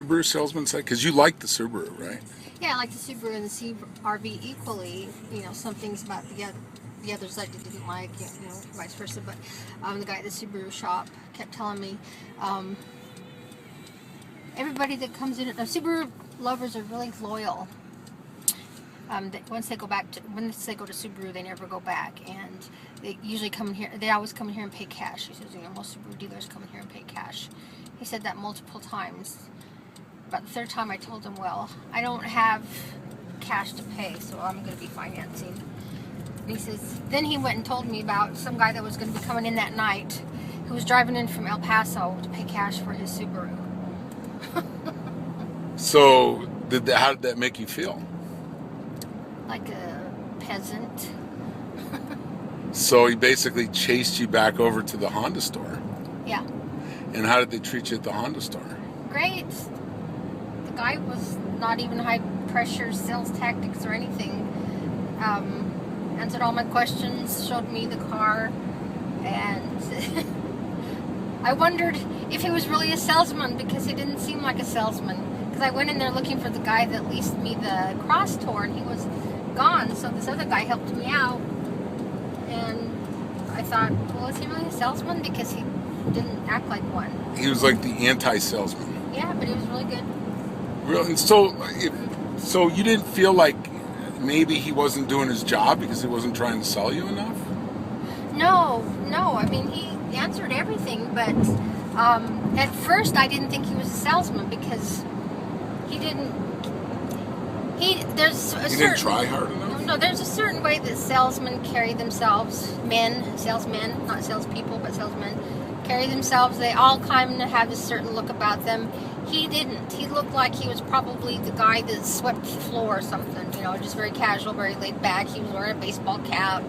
Subaru salesman side? Because you like the Subaru, right? Yeah, I like the Subaru and the CRV equally. You know, some things about the others I didn't like, you know, vice versa. But the guy at the Subaru shop kept telling me, everybody that comes in, Subaru lovers are really loyal. Once they go to Subaru, they never go back, and they usually come in here. They always come in here and pay cash. He says, you know, most Subaru dealers come in here and pay cash. He said that multiple times. About the third time, I told him, well, I don't have cash to pay, so I'm going to be financing. And he says, then he went and told me about some guy that was going to be coming in that night, who was driving in from El Paso to pay cash for his Subaru. So, how did that make you feel? Like a peasant. So he basically chased you back over to the Honda store. Yeah. And how did they treat you at the Honda store? Great. The guy was not even high pressure sales tactics or anything. Answered all my questions, showed me the car, and I wondered if he was really a salesman, because he didn't seem like a salesman. Because I went in there looking for the guy that leased me the Cross Tour, and he was gone, so this other guy helped me out. And I thought, well, is he really a salesman? Because he didn't act like one. He was like the anti-salesman. Yeah, but he was really good. Really? So you didn't feel like maybe he wasn't doing his job because he wasn't trying to sell you enough? No. I mean, he answered everything, but at first I didn't think he was a salesman, because he didn't. He didn't try hard enough? No, there's a certain way that salesmen carry themselves. Salesmen, not salespeople, but salesmen carry themselves. They all kind of have a certain look about them. He didn't. He looked like he was probably the guy that swept the floor or something. You know, just very casual, very laid back. He was wearing a baseball cap.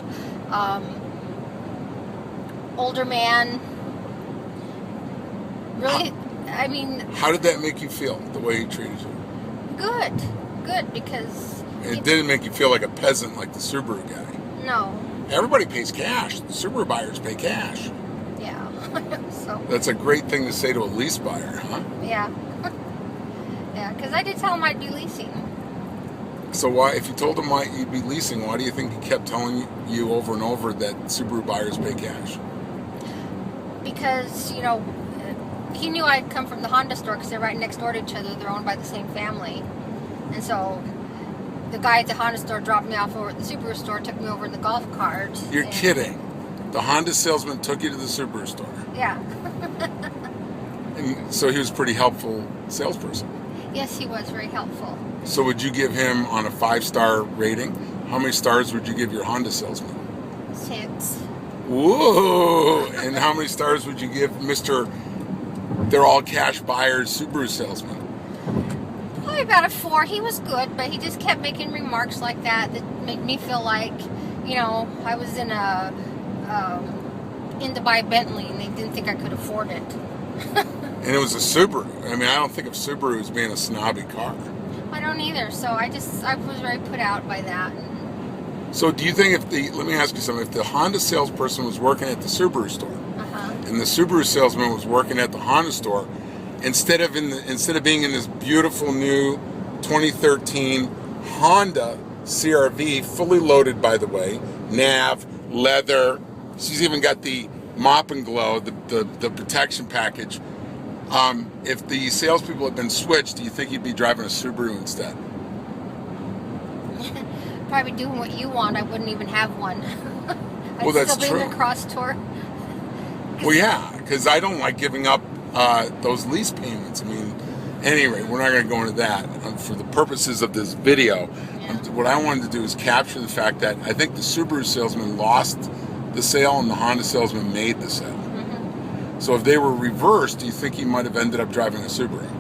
Older man. Really, I mean... How did that make you feel, the way he treated you? Good, because... It didn't make you feel like a peasant like the Subaru guy. No. Everybody pays cash. The Subaru buyers pay cash. Yeah. So. That's a great thing to say to a lease buyer, huh? Yeah. Yeah, because I did tell him I'd be leasing. So why, if you told him why you'd be leasing, why do you think he kept telling you over and over that Subaru buyers pay cash? Because, you know, he knew I'd come from the Honda store, because they're right next door to each other. They're owned by the same family. And so the guy at the Honda store dropped me off over at the Subaru store, took me over in the golf cart. You're kidding. The Honda salesman took you to the Subaru store. Yeah. And so he was a pretty helpful salesperson. Yes, he was very helpful. So would you give him, on a 5-star rating, how many stars would you give your Honda salesman? 6. Whoa! And how many stars would you give Mr. They're all cash buyers Subaru salesman? Probably about a 4. He was good, but he just kept making remarks like that made me feel like, you know, I was in to buy a Bentley, and they didn't think I could afford it. And it was a Subaru. I mean, I don't think of Subaru as being a snobby car. I don't either, so I was very put out by that. So do you think let me ask you something, if the Honda salesperson was working at the Subaru store, and the Subaru salesman was working at the Honda store, instead of being in this beautiful new 2013 Honda CRV, fully loaded, by the way, nav, leather, she's even got the mop and glow, the protection package. If the salespeople had been switched, do you think you'd be driving a Subaru instead? Probably doing what you want. I wouldn't even have one. Well, that's still true. Be in the Cross Tour. Well, yeah, because I don't like giving up those lease payments. I mean, anyway, we're not going to go into that. For the purposes of this video, what I wanted to do is capture the fact that I think the Subaru salesman lost the sale and the Honda salesman made the sale. Mm-hmm. So if they were reversed, do you think he might have ended up driving a Subaru?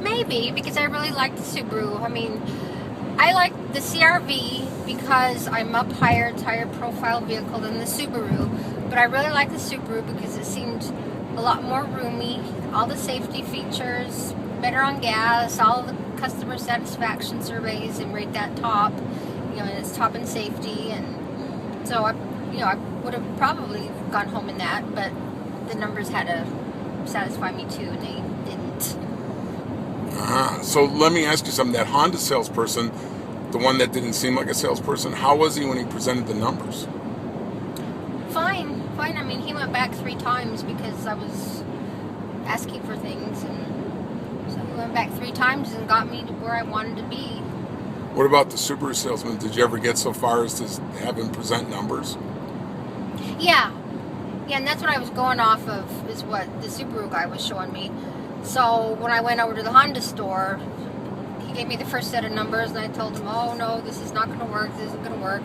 Maybe, because I really like the Subaru. I mean, I like the CRV because I'm up higher, it's a higher profile vehicle than the Subaru. But I really like the Subaru because it seemed a lot more roomy, all the safety features, better on gas, all of the customer satisfaction surveys and rate that top, you know, and it's top in safety. And so I would have probably gone home in that, but the numbers had to satisfy me too, and they didn't. So let me ask you something. That Honda salesperson, the one that didn't seem like a salesperson, how was he when he presented the numbers? Fine. I mean, he went back 3 times because I was asking for things, and so he went back 3 times and got me to where I wanted to be. What about the Subaru salesman? Did you ever get so far as to have him present numbers? Yeah, and that's what I was going off of, is what the Subaru guy was showing me. So when I went over to the Honda store, he gave me the first set of numbers, and I told him, oh no, this is not going to work, this isn't going to work.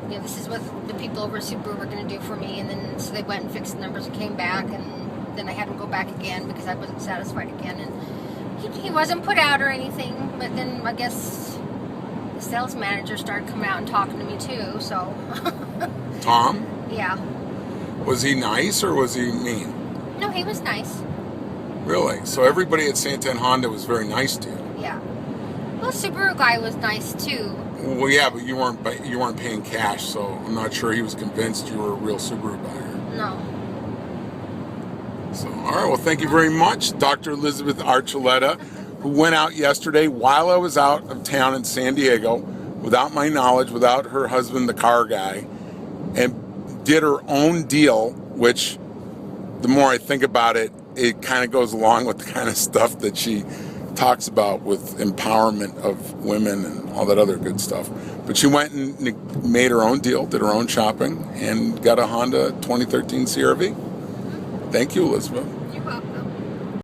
You know, this is what the people over at Subaru were going to do for me. And then so they went and fixed the numbers and came back, and then I had him go back again because I wasn't satisfied again. And he wasn't put out or anything, but then I guess the sales manager started coming out and talking to me too, so. Tom? Yeah. Was he nice or was he mean? No, he was nice. Really? So everybody at Santan Honda was very nice to you? Yeah. Well, Subaru guy was nice too. Well, yeah, but you weren't paying cash, so I'm not sure he was convinced you were a real Subaru buyer. No. So, all right, well, thank you very much, Dr. Elizabeth Archuleta, who went out yesterday while I was out of town in San Diego, without my knowledge, without her husband, the car guy, and did her own deal, which the more I think about it, it kind of goes along with the kind of stuff that she talks about with empowerment of women and all that other good stuff. But she went and made her own deal, did her own shopping, and got a Honda 2013 CR-V. Thank you, Elizabeth.